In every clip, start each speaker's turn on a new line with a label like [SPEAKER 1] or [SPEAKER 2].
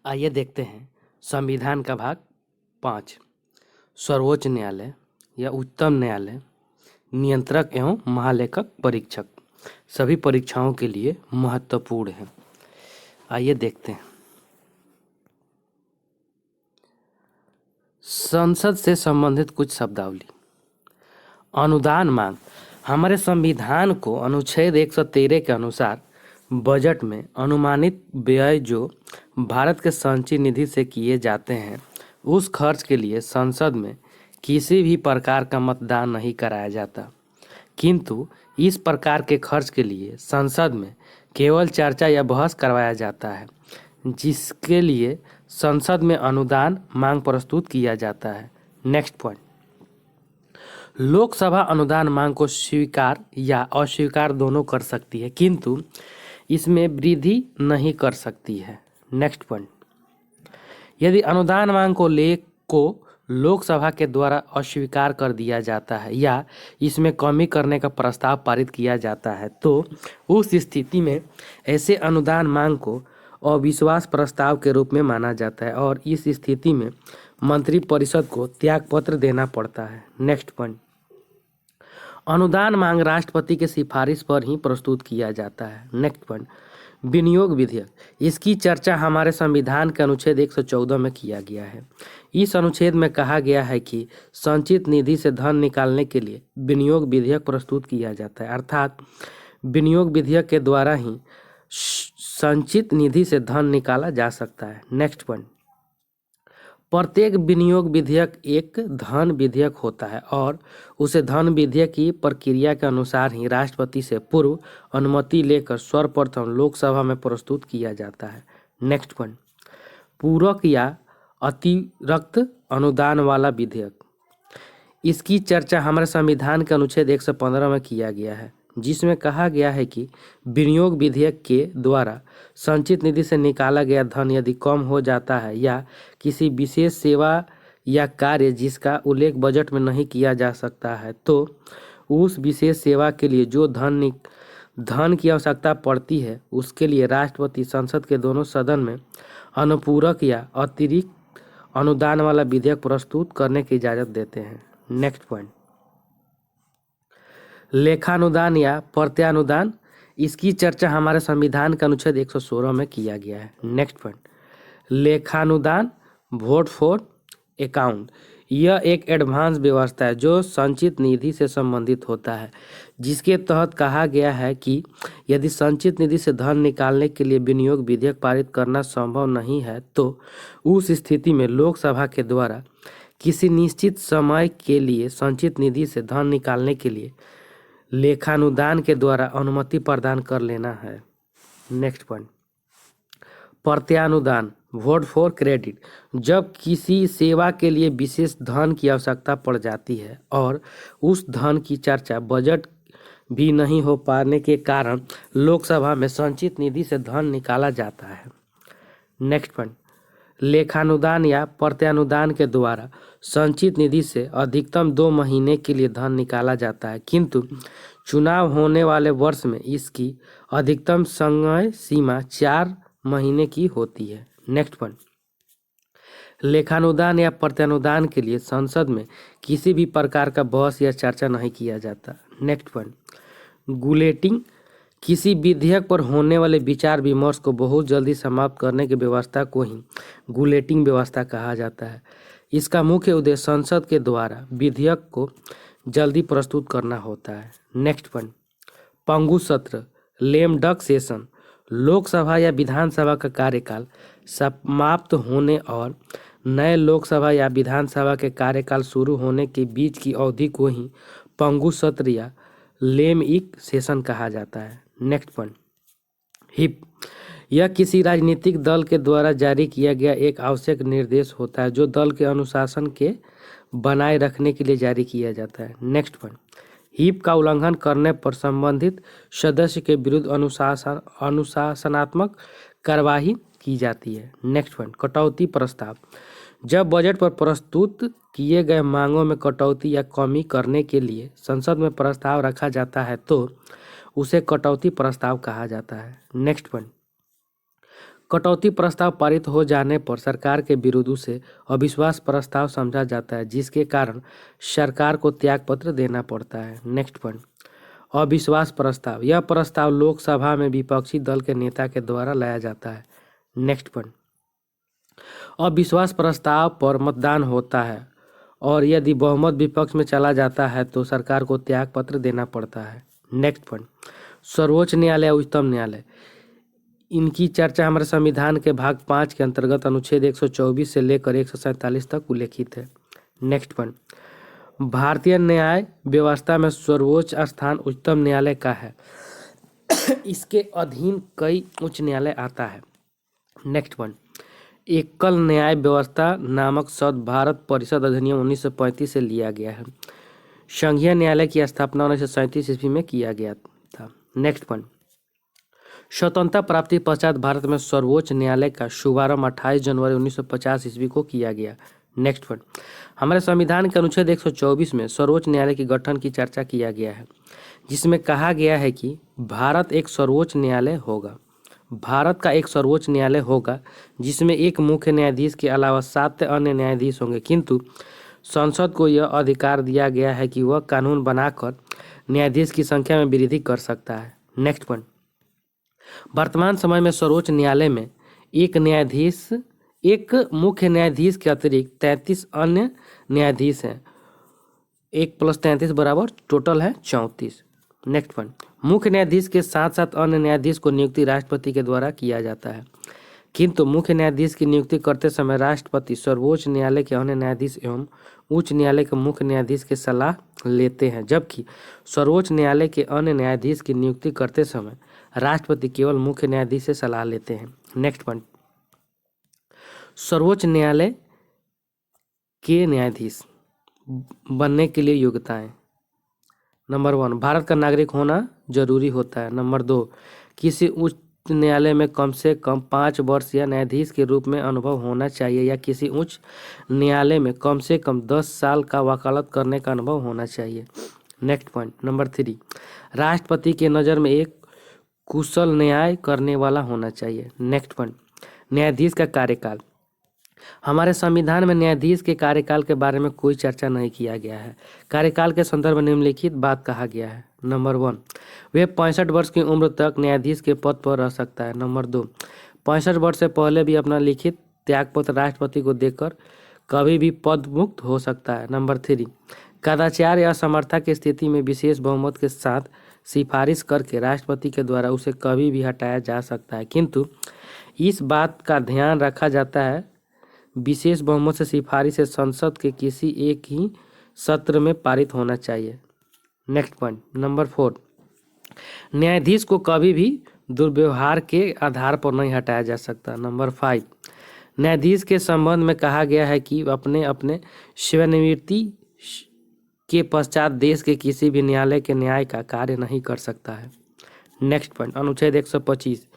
[SPEAKER 1] आइए देखते हैं संविधान का भाग 5। सर्वोच्च न्यायालय या उच्चतम न्यायालय नियंत्रक एवं महालेखक परीक्षक सभी परीक्षाओं के लिए महत्वपूर्ण है। आइए देखते हैं। संसद से संबंधित कुछ शब्दावली। अनुदान मांग। हमारे संविधान को अनुच्छेद 113 के अनुसार बजट में अनुमानित व्यय जो भारत के संचित निधि से किए जाते हैं उस खर्च के लिए संसद में किसी भी प्रकार का मतदान नहीं कराया जाता, किंतु इस प्रकार के खर्च के लिए संसद में केवल चर्चा या बहस करवाया जाता है, जिसके लिए संसद में अनुदान मांग प्रस्तुत किया जाता है। Next point. लोकसभा अनुदान मांग को स्वीकार या अस्वीकार दोनों कर सकती है, किंतु इसमें वृद्धि नहीं कर सकती है। Next point. यदि अनुदान मांग को लोकसभा के द्वारा अस्वीकार कर दिया जाता है या इसमें कमी करने का प्रस्ताव पारित किया जाता है तो उस स्थिति में ऐसे अनुदान मांग को अविश्वास प्रस्ताव के रूप में माना जाता है और इस स्थिति में मंत्रिपरिषद को त्यागपत्र देना पड़ता है। Next point. अनुदान मांग राष्ट्रपति के सिफारिश पर ही प्रस्तुत किया जाता है। Next point. विनियोग विधेयक। इसकी चर्चा हमारे संविधान के अनुच्छेद 114 में किया गया है। इस अनुच्छेद में कहा गया है कि संचित निधि से धन निकालने के लिए विनियोग विधेयक प्रस्तुत किया जाता है, अर्थात विनियोग विधेयक के द्वारा ही संचित निधि से धन निकाला जा सकता है। Next point. प्रत्येक विनियोग विधेयक एक धन विधेयक होता है और उसे धन विधेयक की प्रक्रिया के अनुसार ही राष्ट्रपति से पूर्व अनुमति लेकर सर्वप्रथम लोकसभा में प्रस्तुत किया जाता है। Next point. पूरक या अतिरिक्त अनुदान वाला विधेयक। इसकी चर्चा हमारे संविधान के अनुच्छेद 115 में किया गया है, जिसमें कहा गया है कि विनियोग विधेयक के द्वारा संचित निधि से निकाला गया धन यदि कम हो जाता है या किसी विशेष सेवा या कार्य जिसका उल्लेख बजट में नहीं किया जा सकता है तो उस विशेष सेवा के लिए जो धन की आवश्यकता पड़ती है उसके लिए राष्ट्रपति संसद के दोनों सदन में अनुपूरक या अतिरिक्त अनुदान वाला विधेयक प्रस्तुत करने की इजाज़त देते हैं। Next point. लेखानुदान या प्रत्यानुदान। इसकी चर्चा हमारे संविधान के अनुच्छेद 116 में किया गया है। Next point. लेखानुदान वोट फॉर अकाउंट। यह एक एडवांस व्यवस्था है जो संचित निधि से संबंधित होता है, जिसके तहत कहा गया है कि यदि संचित निधि से धन निकालने के लिए विनियोग विधेयक पारित करना संभव नहीं है तो उस स्थिति में लोकसभा के द्वारा किसी निश्चित समय के लिए संचित निधि से धन निकालने के लिए लेखानुदान के द्वारा अनुमति प्रदान कर लेना है। Next point. प्रत्यानुदान वोट फॉर क्रेडिट। जब किसी सेवा के लिए विशेष धन की आवश्यकता पड़ जाती है और उस धन की चर्चा बजट भी नहीं हो पाने के कारण लोकसभा में संचित निधि से धन निकाला जाता है। Next point. लेखानुदान या प्रत्यानुदान के द्वारा संचित निधि से अधिकतम 2 महीने के लिए धन निकाला जाता है, किंतु चुनाव होने वाले वर्ष में इसकी अधिकतम समय सीमा 4 महीने की होती है। Next point. लेखानुदान या प्रत्यानुदान के लिए संसद में किसी भी प्रकार का बहस या चर्चा नहीं किया जाता। Next point. गुलेटिंग। किसी विधेयक पर होने वाले विचार विमर्श को बहुत जल्दी समाप्त करने की व्यवस्था को ही गुलेटिंग व्यवस्था कहा जाता है। इसका मुख्य उद्देश्य संसद के द्वारा विधेयक को जल्दी प्रस्तुत करना होता है। Next point. पंगु सत्र लेम डक सेशन। लोकसभा या विधानसभा का कार्यकाल समाप्त होने और नए लोकसभा या विधानसभा के कार्यकाल शुरू होने के बीच की अवधि को ही पंगु सत्र या लेमइक सेशन कहा जाता है। Next point. हिप। यह किसी राजनीतिक दल के द्वारा जारी किया गया एक आवश्यक निर्देश होता है जो दल के अनुशासन के बनाए रखने के लिए जारी किया जाता है। Next point. हिप का उल्लंघन करने पर संबंधित सदस्य के विरुद्ध अनुशासनात्मक कार्यवाही की जाती है। Next point. कटौती प्रस्ताव। जब बजट पर प्रस्तुत किए गए मांगों में कटौती या कमी करने के लिए संसद में प्रस्ताव रखा जाता है तो उसे कटौती प्रस्ताव कहा जाता है। Next point. कटौती प्रस्ताव पारित हो जाने पर सरकार के विरुद्ध उसे अविश्वास प्रस्ताव समझा जाता है, जिसके कारण सरकार को त्यागपत्र देना पड़ता है। नेक्स्ट पॉइंट, अविश्वास प्रस्ताव। यह प्रस्ताव लोकसभा में विपक्षी दल के नेता के द्वारा लाया जाता है। नेक्स्ट पॉइंट, अविश्वास प्रस्ताव पर मतदान होता है और यदि बहुमत विपक्ष में चला जाता है तो सरकार को त्यागपत्र देना पड़ता है। नेक्स्ट पॉइंट, सर्वोच्च न्यायालय और उच्चतम न्यायालय, इनकी चर्चा हमारे संविधान के भाग 5 के अंतर्गत अनुच्छेद 124 से लेकर 147 तक उल्लेखित है। नेक्स्ट पॉइंट, भारतीय न्याय व्यवस्था में सर्वोच्च स्थान उच्चतम न्यायालय का है। इसके अधीन कई उच्च न्यायालय आता है। नेक्स्ट पॉइंट, एकल न्याय व्यवस्था नामक शब्द भारत परिषद अधिनियम 1935 से लिया गया है। संघीय न्यायालय की स्थापना 1937 ईस्वी में किया गया था। नेक्स्ट पॉइंट, स्वतंत्रता प्राप्ति पश्चात भारत में सर्वोच्च न्यायालय का शुभारंभ 28 जनवरी 1950 ईस्वी को किया गया। नेक्स्ट पॉइंट, हमारे संविधान के अनुच्छेद 124 में सर्वोच्च न्यायालय के गठन की चर्चा किया गया है, जिसमें कहा गया है कि भारत एक सर्वोच्च न्यायालय होगा। भारत का एक सर्वोच्च न्यायालय होगा जिसमें एक मुख्य न्यायाधीश के अलावा 7 अन्य न्यायाधीश होंगे, किंतु संसद को यह अधिकार दिया गया है कि वह कानून बनाकर न्यायाधीश की संख्या में वृद्धि कर सकता है। नेक्स्ट पॉइंट, वर्तमान समय में सर्वोच्च न्यायालय में एक मुख्य न्यायाधीश के अतिरिक्त 33 अन्य न्यायाधीश हैं। 1 + 33 बराबर टोटल है 34। नेक्स्ट पॉइंट, मुख्य न्यायाधीश के साथ साथ अन्य न्यायाधीश को नियुक्ति राष्ट्रपति के द्वारा किया जाता है, किंतु मुख्य न्यायाधीश की नियुक्ति करते समय राष्ट्रपति सर्वोच्च न्यायालय के अन्य न्यायाधीश एवं उच्च न्यायालय के मुख्य न्यायाधीश की सलाह लेते हैं, जबकि सर्वोच्च न्यायालय के अन्य न्यायाधीश की नियुक्ति करते समय राष्ट्रपति केवल मुख्य न्यायाधीश से सलाह लेते हैं। नेक्स्ट पॉइंट, सर्वोच्च न्यायालय के न्यायाधीश बनने के लिए योग्यताएं। नंबर 1, भारत का नागरिक होना जरूरी होता है। नंबर 2, किसी उच्च न्यायालय में कम से कम 5 वर्ष या न्यायाधीश के रूप में अनुभव होना चाहिए या किसी उच्च न्यायालय में कम से कम 10 साल का वकालत करने का अनुभव होना चाहिए। नेक्स्ट पॉइंट, नंबर 3, राष्ट्रपति के नज़र में एक कुशल न्याय करने वाला होना चाहिए। नेक्स्ट पॉइंट, न्यायाधीश का कार्यकाल। हमारे संविधान में न्यायाधीश के कार्यकाल के बारे में कोई चर्चा नहीं किया गया है। कार्यकाल के संदर्भ में निम्नलिखित बात कहा गया है। नंबर 1, वे 65 वर्ष की उम्र तक न्यायाधीश के पद पर रह सकता है। नंबर 2, 65 वर्ष से पहले भी अपना लिखित त्यागपत्र राष्ट्रपति को देकर कभी भी पद मुक्त हो सकता है। नंबर 3, कदाचार या असमर्थता की स्थिति में विशेष बहुमत के साथ सिफारिश करके राष्ट्रपति के द्वारा उसे कभी भी हटाया जा सकता है, किंतु इस बात का ध्यान रखा जाता है विशेष बहुमत से सिफारिश से संसद के किसी एक ही सत्र में पारित होना चाहिए। नेक्स्ट पॉइंट, नंबर 4, न्यायाधीश को कभी भी दुर्व्यवहार के आधार पर नहीं हटाया जा सकता। नंबर 5, न्यायाधीश के संबंध में कहा गया है कि अपने सेवानिवृत्ति के पश्चात देश के किसी भी न्यायालय के न्याय का कार्य नहीं कर सकता है। नेक्स्ट पॉइंट, अनुच्छेद 125।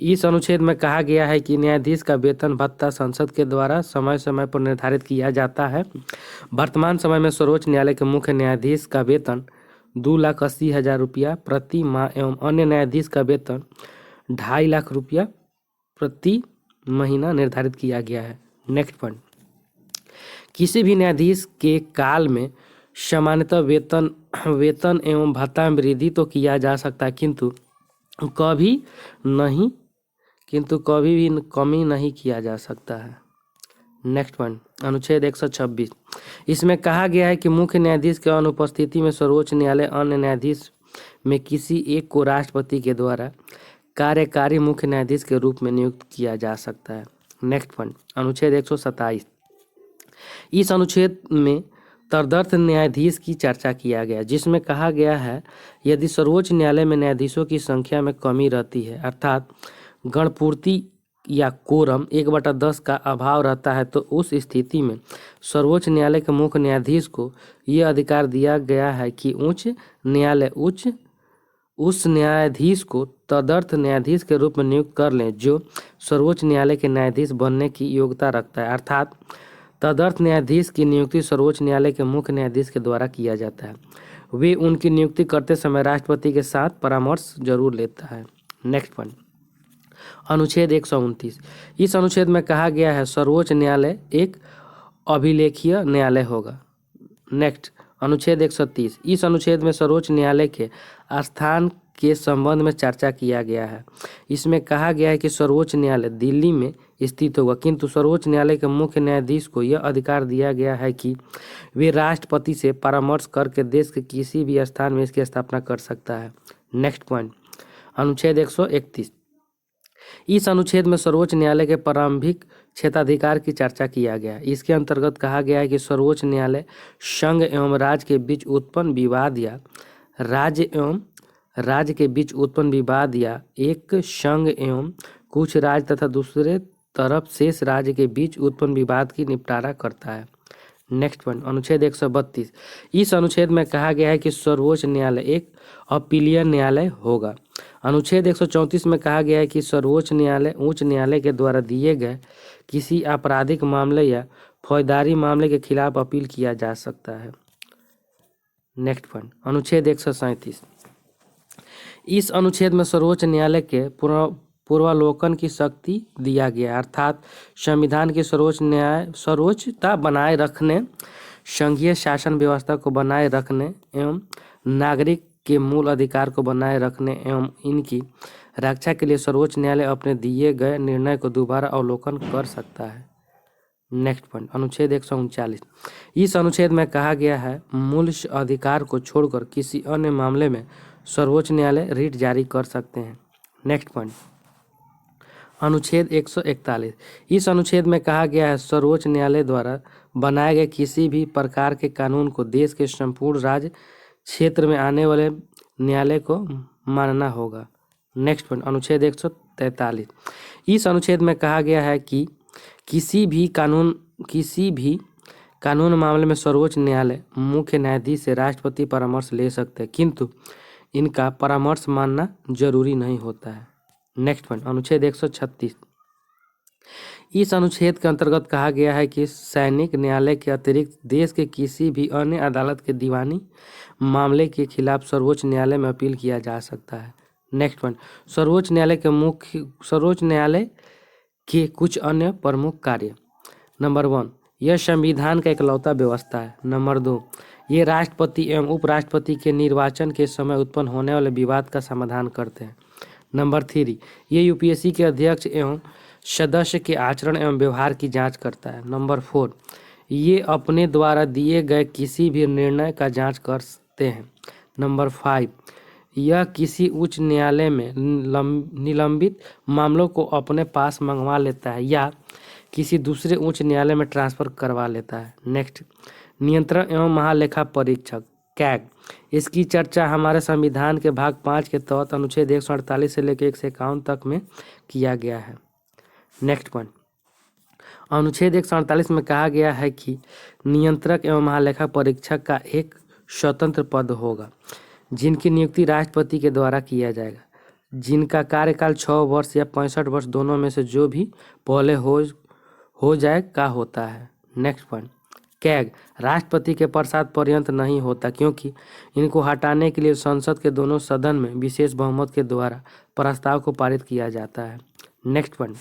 [SPEAKER 1] इस अनुच्छेद में कहा गया है कि न्यायाधीश का वेतन भत्ता संसद के द्वारा समय समय पर निर्धारित किया जाता है। वर्तमान समय में सर्वोच्च न्यायालय के मुख्य न्यायाधीश का वेतन 2,80,000 रुपया प्रति माह एवं अन्य न्यायाधीश का वेतन 2.5 लाख रुपया प्रति महीना निर्धारित किया गया है। नेक्स्ट पॉइंट, किसी भी न्यायाधीश के काल में सामान्यतः वेतन एवं भत्ता में वृद्धि तो किया जा सकता है, किंतु कभी भी कमी नहीं किया जा सकता है। नेक्स्ट पॉइंट, अनुच्छेद 126। इसमें कहा गया है कि मुख्य न्यायाधीश के अनुपस्थिति में सर्वोच्च न्यायालय अन्य न्यायाधीश में किसी एक को राष्ट्रपति के द्वारा कार्यकारी मुख्य न्यायाधीश के रूप में नियुक्त किया जा सकता है। नेक्स्ट पॉइंट, अनुच्छेद 127। इस अनुच्छेद में तदर्थ न्यायाधीश की चर्चा किया गया, जिसमें कहा गया है यदि सर्वोच्च न्यायालय में न्यायाधीशों की संख्या में कमी रहती है, अर्थात गणपूर्ति या कोरम 1/10 का अभाव रहता है, तो उस स्थिति में सर्वोच्च न्यायालय के मुख्य न्यायाधीश को यह अधिकार दिया गया है कि उच्च न्यायालय उस न्यायाधीश को तदर्थ न्यायाधीश के रूप में नियुक्त कर लें जो सर्वोच्च न्यायालय के न्यायाधीश बनने की योग्यता रखता है, अर्थात तदर्थ न्यायाधीश की नियुक्ति सर्वोच्च न्यायालय के मुख्य न्यायाधीश के द्वारा किया जाता है। वे उनकी नियुक्ति करते समय राष्ट्रपति के साथ परामर्श जरूर लेता है। नेक्स्ट पॉइंट, अनुच्छेद 129, इस अनुच्छेद में कहा गया है सर्वोच्च न्यायालय एक अभिलेखीय न्यायालय होगा। नेक्स्ट, अनुच्छेद 130, इस अनुच्छेद में सर्वोच्च न्यायालय के स्थान के संबंध में चर्चा किया गया है। इसमें कहा गया है कि सर्वोच्च न्यायालय दिल्ली में स्थित होगा, किंतु सर्वोच्च न्यायालय के मुख्य न्यायाधीश को यह अधिकार दिया गया है कि वे राष्ट्रपति से परामर्श करके देश के किसी भी स्थान में इसकी स्थापना कर सकता है। नेक्स्ट पॉइंट, अनुच्छेद 131, इस अनुच्छेद में सर्वोच्च न्यायालय के प्रारंभिक क्षेत्राधिकार की चर्चा किया गया है। इसके अंतर्गत कहा गया है कि सर्वोच्च न्यायालय संघ एवं राज्य के बीच उत्पन्न विवाद या राज्य के बीच उत्पन्न विवाद या एक संघ एवं कुछ राज्य तथा दूसरे तरफ शेष राज्य के बीच उत्पन्न विवाद की निपटारा करता है। नेक्स्ट पॉइंट, अनुच्छेद 132, इस अनुच्छेद में कहा गया है कि सर्वोच्च न्यायालय एक अपीलीय न्यायालय होगा। अनुच्छेद 134 में कहा गया है कि सर्वोच्च न्यायालय उच्च न्यायालय के द्वारा दिए गए किसी आपराधिक मामले या फौजदारी मामले के खिलाफ अपील किया जा सकता है। नेक्स्ट पॉइंट, अनुच्छेद 137, इस अनुच्छेद में सर्वोच्च न्यायालय के पूर्वावलोकन की शक्ति दिया गया, अर्थात संविधान की सर्वोच्चता बनाए रखने, संघीय शासन व्यवस्था को बनाए रखने एवं नागरिक के मूल अधिकार को बनाए रखने एवं इनकी रक्षा के लिए सर्वोच्च न्यायालय अपने दिए गए निर्णय को दोबारा अवलोकन कर सकता है। नेक्स्ट पॉइंट, अनुच्छेद 139, इस अनुच्छेद में कहा गया है मूल अधिकार को छोड़कर किसी अन्य मामले में सर्वोच्च न्यायालय रिट जारी कर सकते हैं। नेक्स्ट पॉइंट, अनुच्छेद 141, इस अनुच्छेद में कहा गया है सर्वोच्च न्यायालय द्वारा बनाए गए किसी भी प्रकार के कानून को देश के संपूर्ण राज्य क्षेत्र में आने वाले न्यायालय को मानना होगा। नेक्स्ट पॉइंट, अनुच्छेद 143, इस अनुच्छेद में कहा गया है कि किसी भी कानून मामले में सर्वोच्च न्यायालय मुख्य न्यायाधीश से राष्ट्रपति परामर्श ले सकते हैं, किंतु इनका परामर्श मानना जरूरी नहीं होता है। नेक्स्ट पॉइंट, अनुच्छेद 136, इस अनुच्छेद के अंतर्गत कहा गया है कि सैनिक न्यायालय के अतिरिक्त देश के किसी भी अन्य अदालत के दीवानी मामले के खिलाफ सर्वोच्च न्यायालय में अपील किया जा सकता है। नेक्स्ट पॉइंट, सर्वोच्च न्यायालय के कुछ अन्य प्रमुख कार्य। नंबर 1, यह संविधान का इकलौता व्यवस्था है। नंबर 2, ये राष्ट्रपति एवं उपराष्ट्रपति के निर्वाचन के समय उत्पन्न होने वाले विवाद का समाधान करते हैं। नंबर 3, ये यूपीएससी के अध्यक्ष एवं सदस्य के आचरण एवं व्यवहार की जांच करता है। नंबर 4, ये अपने द्वारा दिए गए किसी भी निर्णय का जांच करते हैं। नंबर 5, यह किसी उच्च न्यायालय में निलंबित मामलों को अपने पास मंगवा लेता है या किसी दूसरे उच्च न्यायालय में ट्रांसफर करवा लेता है। नेक्स्ट, नियंत्रण एवं महालेखा परीक्षक कैग, इसकी चर्चा हमारे संविधान के भाग 5 के तहत अनुच्छेद 148 से लेकर 151 तक में किया गया है। नेक्स्ट पॉइंट, अनुच्छेद 148 में कहा गया है कि नियंत्रक एवं महालेखा परीक्षक का एक स्वतंत्र पद होगा जिनकी नियुक्ति राष्ट्रपति के द्वारा किया जाएगा, जिनका कार्यकाल 6 वर्ष या 65 वर्ष दोनों में से जो भी पहले हो जाए का होता है। नेक्स्ट पॉइंट, कैग राष्ट्रपति के प्रसाद पर्यंत नहीं होता, क्योंकि इनको हटाने के लिए संसद के दोनों सदन में विशेष बहुमत के द्वारा प्रस्ताव को पारित किया जाता है। नेक्स्ट पॉइंट,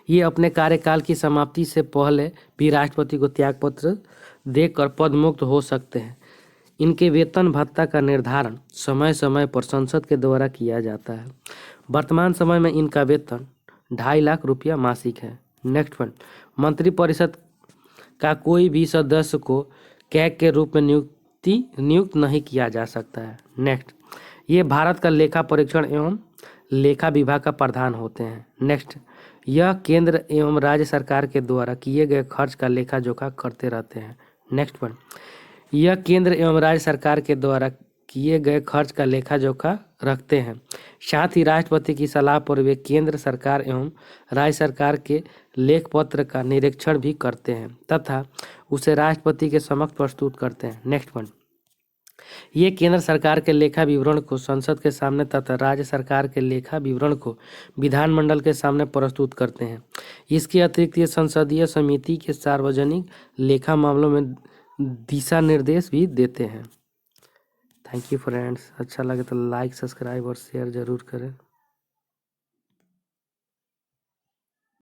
[SPEAKER 1] ये अपने कार्यकाल की समाप्ति से पहले भी राष्ट्रपति को त्यागपत्र देकर पदमुक्त हो सकते हैं। इनके वेतन भत्ता का निर्धारण समय समय पर संसद के द्वारा किया जाता है। वर्तमान समय में इनका वेतन 2.5 लाख रुपया मासिक है। नेक्स्ट पॉइंट, मंत्रिपरिषद का कोई भी सदस्य को कैग के रूप में नियुक्त नहीं किया जा सकता है। नेक्स्ट, ये भारत का लेखा परीक्षण एवं लेखा विभाग का प्रधान होते हैं। नेक्स्ट, यह केंद्र एवं राज्य सरकार के द्वारा किए गए खर्च का लेखा जोखा करते रहते हैं। नेक्स्ट पॉइंट, यह केंद्र एवं राज्य सरकार के द्वारा किए गए खर्च का लेखा जोखा रखते हैं। साथ ही राष्ट्रपति की सलाह पर वे केंद्र सरकार एवं राज्य सरकार के लेख पत्र का निरीक्षण भी करते हैं तथा उसे राष्ट्रपति के समक्ष प्रस्तुत करते हैं। नेक्स्ट पॉइंट, ये केंद्र सरकार के लेखा विवरण को संसद के सामने तथा राज्य सरकार के लेखा विवरण को विधानमंडल के सामने प्रस्तुत करते हैं। इसके अतिरिक्त ये संसदीय समिति के सार्वजनिक लेखा मामलों में दिशा निर्देश भी देते हैं। थैंक यू फ्रेंड्स, अच्छा लगे तो लाइक, सब्सक्राइब और शेयर जरूर करें।